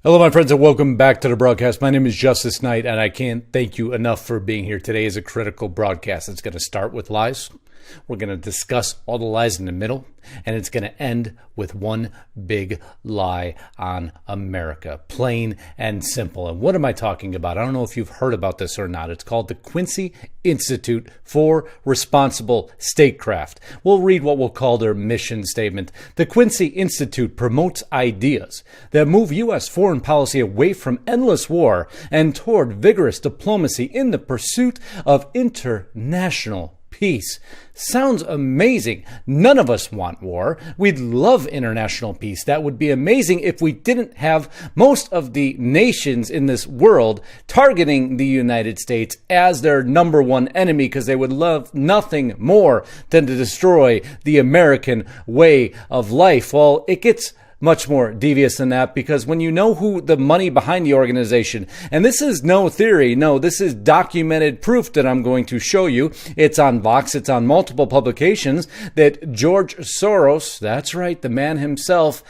Hello, my friends, and welcome back to the broadcast. My name is Justice Knight, and I can't thank you enough for being here. Today is a critical broadcast. It's going to start with lies. We're going to discuss all the lies in the middle, and it's going to end with one big lie on America. Plain and simple. And what am I talking about? I don't know if you've heard about this or not. It's called the Quincy Institute for Responsible Statecraft. We'll read what we'll call their mission statement. The Quincy Institute promotes ideas that move U.S. foreign policy away from endless war and toward vigorous diplomacy in the pursuit of international peace. Sounds amazing. None of us want war. We'd love international peace. That would be amazing if we didn't have most of the nations in this world targeting the United States as their number one enemy, because they would love nothing more than to destroy the American way of life. Well, it gets much more devious than that, because when you know who the money behind the organization, and this is no theory, no, this is documented proof that I'm going to show you. It's on Vox, it's on multiple publications, that George Soros, that's right, the man himself,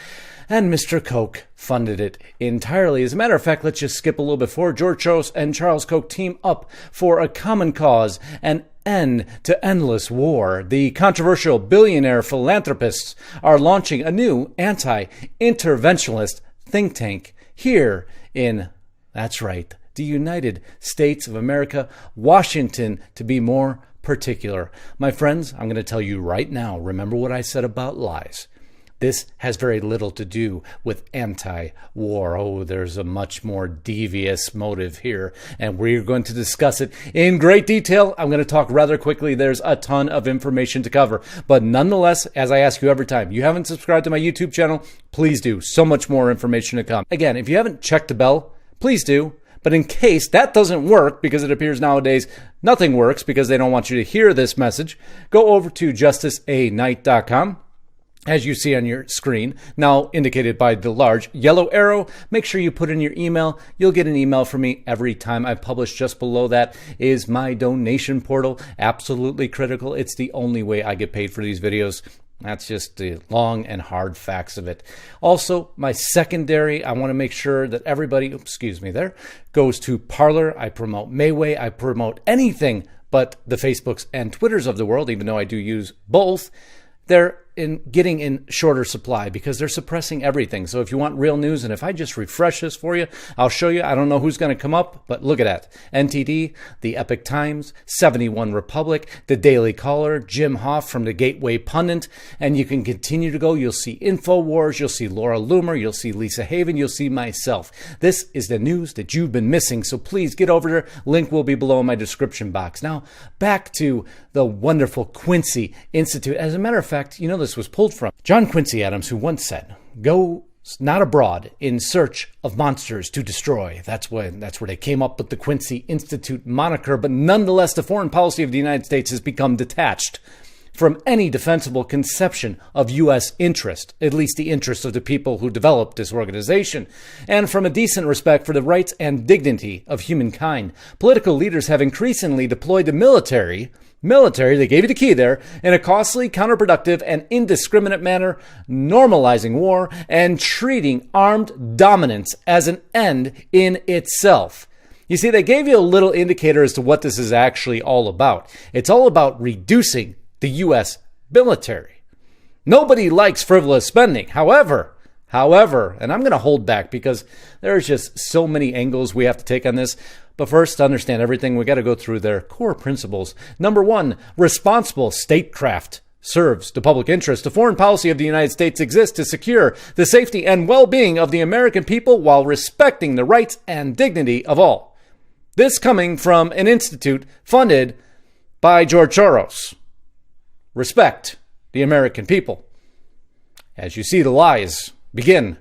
and Mr. Koch funded it entirely. As a matter of fact, let's just skip a little bit forward. George Soros and Charles Koch team up for a common cause, an end to endless war. The controversial billionaire philanthropists are launching a new anti-interventionist think tank here in, that's right, the United States of America, Washington, to be more particular. My friends, I'm going to tell you right now, remember what I said about lies. This has very little to do with anti-war. Oh, there's a much more devious motive here, and we're going to discuss it in great detail. I'm going to talk rather quickly. There's a ton of information to cover, but nonetheless, as I ask you every time, you haven't subscribed to my YouTube channel, please do. So much more information to come. Again, if you haven't checked the bell, please do. But in case that doesn't work, because it appears nowadays nothing works because they don't want you to hear this message, go over to justiceaknight.com. As you see on your screen, now indicated by the large yellow arrow. Make sure you put in your email. You'll get an email from me every time I publish. Just below that is my donation portal. Absolutely critical. It's the only way I get paid for these videos. That's just the long and hard facts of it. Also, my secondary, I want to make sure that everybody, goes to Parler. I promote Mayway. I promote anything but the Facebooks and Twitters of the world, even though I do use both. They're getting in shorter supply because they're suppressing everything. So if you want real news, and if I just refresh this for you, I'll show you. I don't know who's going to come up, but look at that. NTD, the Epic Times, 71 Republic, the Daily Caller, Jim Hoff from the Gateway Pundit, and you can continue to go. You'll see InfoWars, you'll see Laura Loomer, you'll see Lisa Haven, you'll see myself. This is the news that you've been missing, so please get over there. Link will be below in my description box. Now, back to the wonderful Quincy Institute. As a matter of fact, you know, this was pulled from John Quincy Adams, who once said, "Go not abroad in search of monsters to destroy." That's where they came up with the Quincy Institute moniker. But nonetheless, the foreign policy of the United States has become detached from any defensible conception of U.S. interest, at least the interest of the people who developed this organization, and from a decent respect for the rights and dignity of humankind. Political leaders have increasingly deployed the military, they gave you the key there, in a costly, counterproductive, and indiscriminate manner, normalizing war and treating armed dominance as an end in itself. You see, they gave you a little indicator as to what this is actually all about. It's all about reducing the U.S. military. Nobody likes frivolous spending. However, and I'm going to hold back because there's just so many angles we have to take on this. But first, to understand everything, we got to go through their core principles. Number one, responsible statecraft serves the public interest. The foreign policy of the United States exists to secure the safety and well-being of the American people while respecting the rights and dignity of all. This coming from an institute funded by George Soros. Respect the American people. As you see, the lies begin.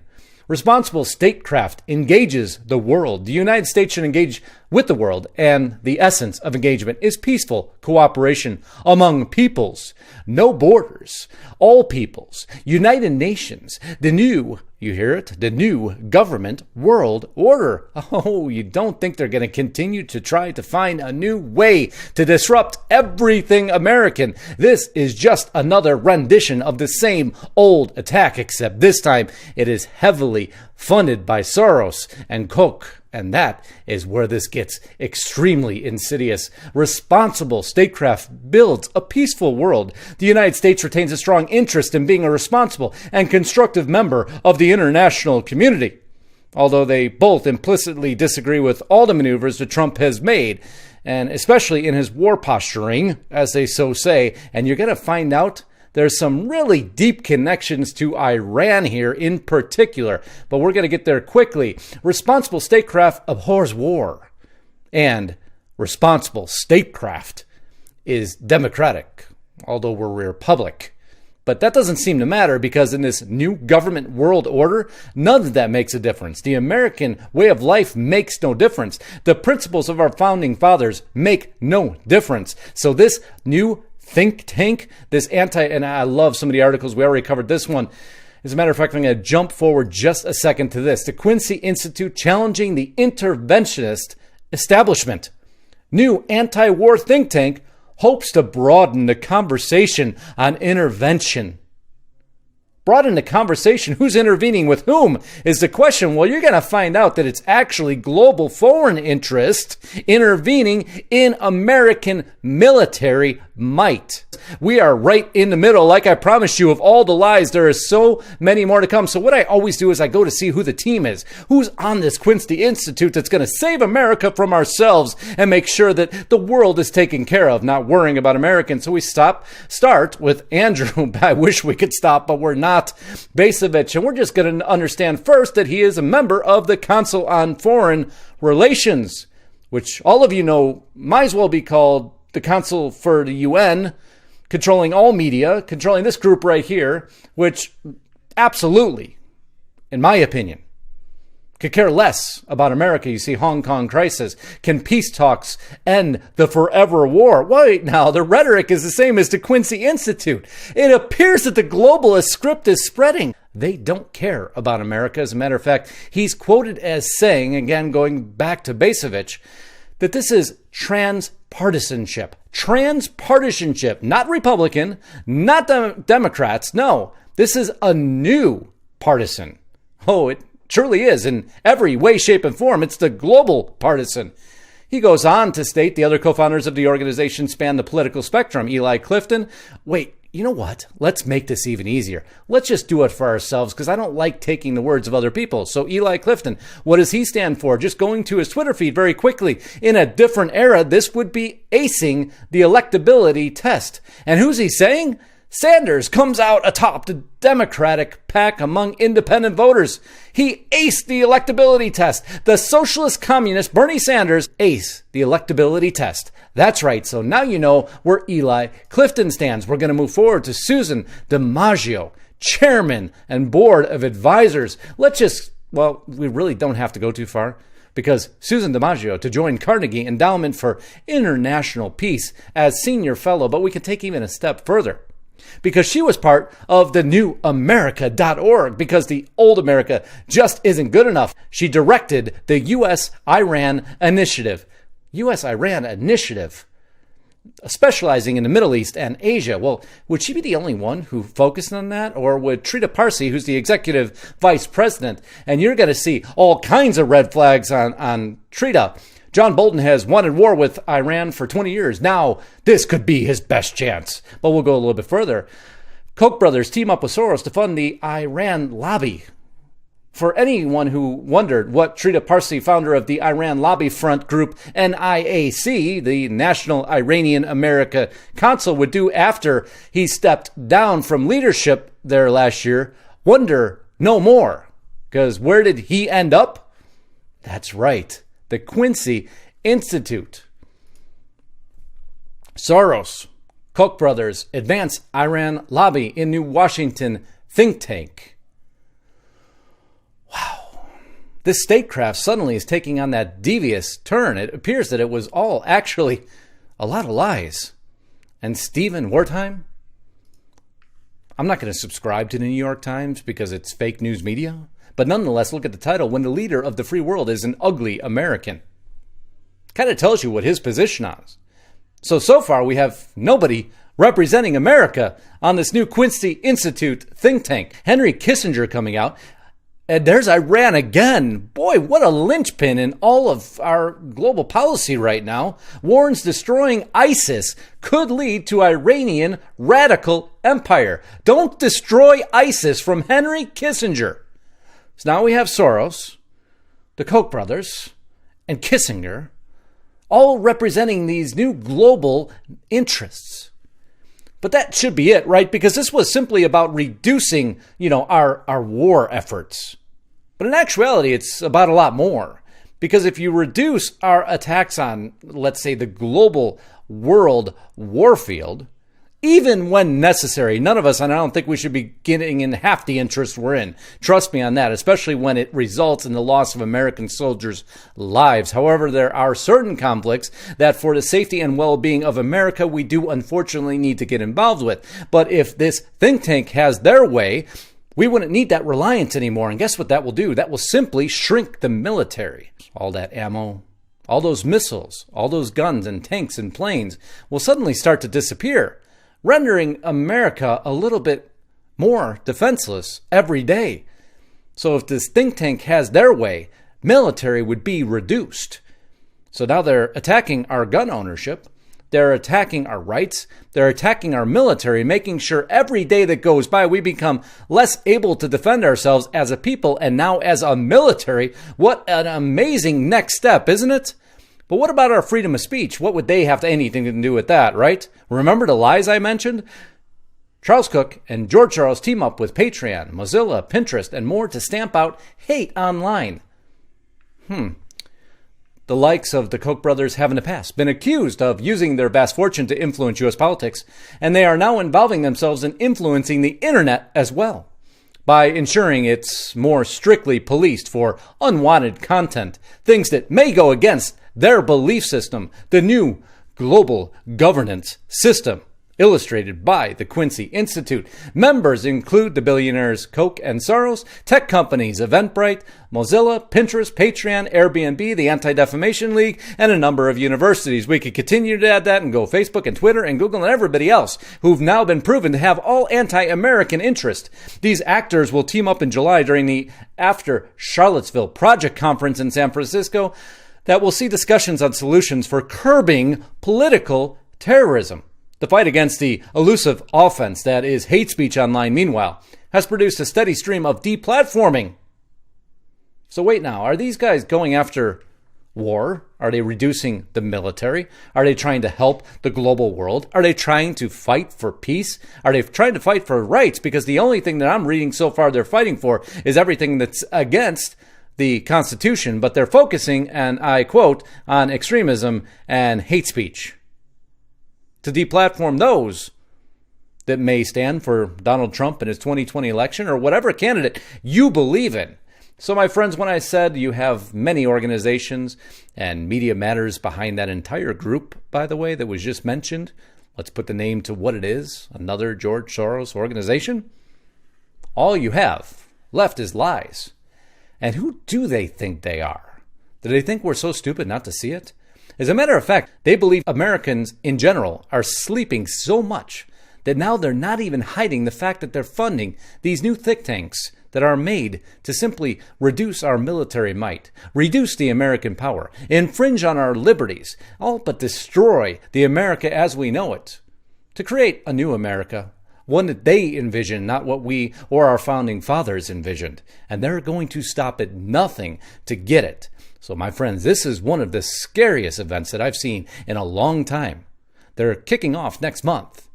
Responsible statecraft engages the world. The United States should engage with the world, and the essence of engagement is peaceful cooperation among peoples. No borders, all peoples, United Nations, the new, you hear it, the new government world order. Oh, you don't think they're going to continue to try to find a new way to disrupt everything American? This is just another rendition of the same old attack, except this time it is heavily funded by Soros and Koch. And that is where this gets extremely insidious. Responsible statecraft builds a peaceful world. The United States retains a strong interest in being a responsible and constructive member of the international community. Although they both implicitly disagree with all the maneuvers that Trump has made, and especially in his war posturing, as they so say. And you're going to find out there's some really deep connections to Iran here in particular, but we're going to get there quickly. Responsible statecraft abhors war, and responsible statecraft is democratic, although we're a republic. But that doesn't seem to matter, because in this new government world order, none of that makes a difference. The American way of life makes no difference. The principles of our founding fathers make no difference. So this new think tank, and I love some of the articles. We already covered this one. As a matter of fact, I'm going to jump forward just a second to this. The Quincy Institute challenging the interventionist establishment. New anti-war think tank hopes to broaden the conversation on intervention. Broaden the conversation. Who's intervening with whom is the question. Well, you're going to find out that it's actually global foreign interest intervening in American military might. We are right in the middle, like I promised you, of all the lies. There are so many more to come. So what I always do is I go to see who the team is, who's on this Quincy Institute that's going to save America from ourselves and make sure that the world is taken care of, not worrying about Americans. So we start with Andrew. I wish we could stop, but we're not. Basevich, and we're just going to understand first that he is a member of the Council on Foreign Relations, which all of you know might as well be called the Council for the UN, controlling all media, controlling this group right here, which absolutely, in my opinion, could care less about America. You see Hong Kong crisis. Can peace talks end the forever war? Wait, now, the rhetoric is the same as the Quincy Institute. It appears that the globalist script is spreading. They don't care about America. As a matter of fact, he's quoted as saying, again, going back to Basevich, that this is transpartisanship. Transpartisanship, not Republican, not Democrats. No, this is a new partisan. Oh, it truly is in every way, shape, and form. It's the global partisan. He goes on to state the other co-founders of the organization span the political spectrum. Eli Clifton. Wait, you know what? Let's make this even easier. Let's just do it for ourselves, because I don't like taking the words of other people. So Eli Clifton, what does he stand for? Just going to his Twitter feed very quickly. In a different era, this would be acing the electability test. And who's he saying? Sanders comes out atop the Democratic pack among independent voters. He aced the electability test. The socialist communist Bernie Sanders aced the electability test. That's right. So now you know where Eli Clifton stands. We're going to move forward to Susan DiMaggio, chairman and board of advisors. We really don't have to go too far, because Susan DiMaggio to join Carnegie Endowment for International Peace as senior fellow, but we can take even a step further, because she was part of the new America.org, because the old America just isn't good enough. She directed the U.S.-Iran Initiative. U.S.-Iran Initiative, specializing in the Middle East and Asia. Well, would she be the only one who focused on that? Or would Trita Parsi, who's the executive vice president, and you're going to see all kinds of red flags on Trita. John Bolton has wanted war with Iran for 20 years. Now, this could be his best chance. But we'll go a little bit further. Koch brothers team up with Soros to fund the Iran lobby. For anyone who wondered what Trita Parsi, founder of the Iran Lobby Front group NIAC, the National Iranian America Council, would do after he stepped down from leadership there last year, wonder no more. Because where did he end up? That's right. The Quincy Institute. Soros, Koch brothers advance Iran lobby in New Washington think tank. Wow. This statecraft suddenly is taking on that devious turn. It appears that it was all actually a lot of lies. And Stephen Wertheim? I'm not going to subscribe to the New York Times because it's fake news media. But nonetheless, look at the title. When the leader of the free world is an ugly American. Kind of tells you what his position is. So far, we have nobody representing America on this new Quincy Institute think tank. Henry Kissinger coming out And there's Iran again. Boy, what a linchpin in all of our global policy right now. Warns destroying ISIS could lead to Iranian radical empire. Don't destroy ISIS from Henry Kissinger. So now we have Soros, the Koch brothers, and Kissinger, all representing these new global interests. But that should be it, right? Because this was simply about reducing, our war efforts. But in actuality, it's about a lot more. Because if you reduce our attacks on, let's say, the global world warfield, even when necessary, none of us, and I don't think we should be getting in half the interest we're in. Trust me on that, especially when it results in the loss of American soldiers' lives. However, there are certain conflicts that for the safety and well-being of America, we do unfortunately need to get involved with. But if this think tank has their way, we wouldn't need that reliance anymore. And guess what that will do? That will simply shrink the military. All that ammo, all those missiles, all those guns and tanks and planes will suddenly start to disappear, rendering America a little bit more defenseless every day. So if this think tank has their way, military would be reduced. So now they're attacking our gun ownership. They're attacking our rights. They're attacking our military, making sure every day that goes by we become less able to defend ourselves as a people and now as a military. What an amazing next step, isn't it? But what about our freedom of speech? What would they have anything to do with that, right? Remember the lies I mentioned? Charles Cook and George Soros team up with Patreon, Mozilla, Pinterest, and more to stamp out hate online. The likes of the Koch brothers have in the past been accused of using their vast fortune to influence U.S. politics, and they are now involving themselves in influencing the internet as well, by ensuring it's more strictly policed for unwanted content, things that may go against their belief system, the new global governance system, illustrated by the Quincy Institute. Members include the billionaires Koch and Soros, tech companies Eventbrite, Mozilla, Pinterest, Patreon, Airbnb, the Anti-Defamation League, and a number of universities. We could continue to add that and go Facebook and Twitter and Google and everybody else who've now been proven to have all anti-American interest. These actors will team up in July during the After Charlottesville Project Conference in San Francisco that will see discussions on solutions for curbing political terrorism. The fight against the elusive offense that is hate speech online, meanwhile, has produced a steady stream of deplatforming. So wait now, are these guys going after war? Are they reducing the military? Are they trying to help the global world? Are they trying to fight for peace? Are they trying to fight for rights? Because the only thing that I'm reading so far they're fighting for is everything that's against the Constitution, but they're focusing, and I quote, on extremism and hate speech, to deplatform those that may stand for Donald Trump in his 2020 election or whatever candidate you believe in. So my friends, when I said you have many organizations and Media Matters behind that entire group, by the way, that was just mentioned, let's put the name to what it is, another George Soros organization, all you have left is lies. And who do they think they are? Do they think we're so stupid not to see it? As a matter of fact, they believe Americans in general are sleeping so much that now they're not even hiding the fact that they're funding these new think tanks that are made to simply reduce our military might, reduce the American power, infringe on our liberties, all but destroy the America as we know it, to create a new America, one that they envision, not what we or our founding fathers envisioned. And they're going to stop at nothing to get it. So my friends, this is one of the scariest events that I've seen in a long time. They're kicking off next month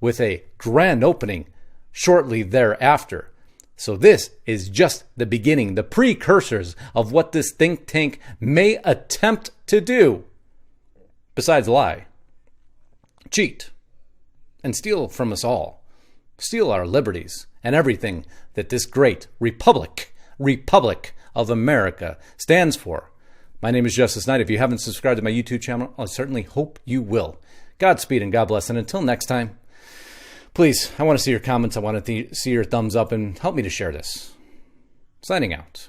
with a grand opening shortly thereafter. So this is just the beginning, the precursors of what this think tank may attempt to do, besides lie, cheat, and steal from us all. Steal our liberties and everything that this great Republic of America stands for. My name is Justice Knight. If you haven't subscribed to my YouTube channel, I certainly hope you will. Godspeed and God bless. And until next time, please, I want to see your comments. I want to see your thumbs up and help me to share this. Signing out.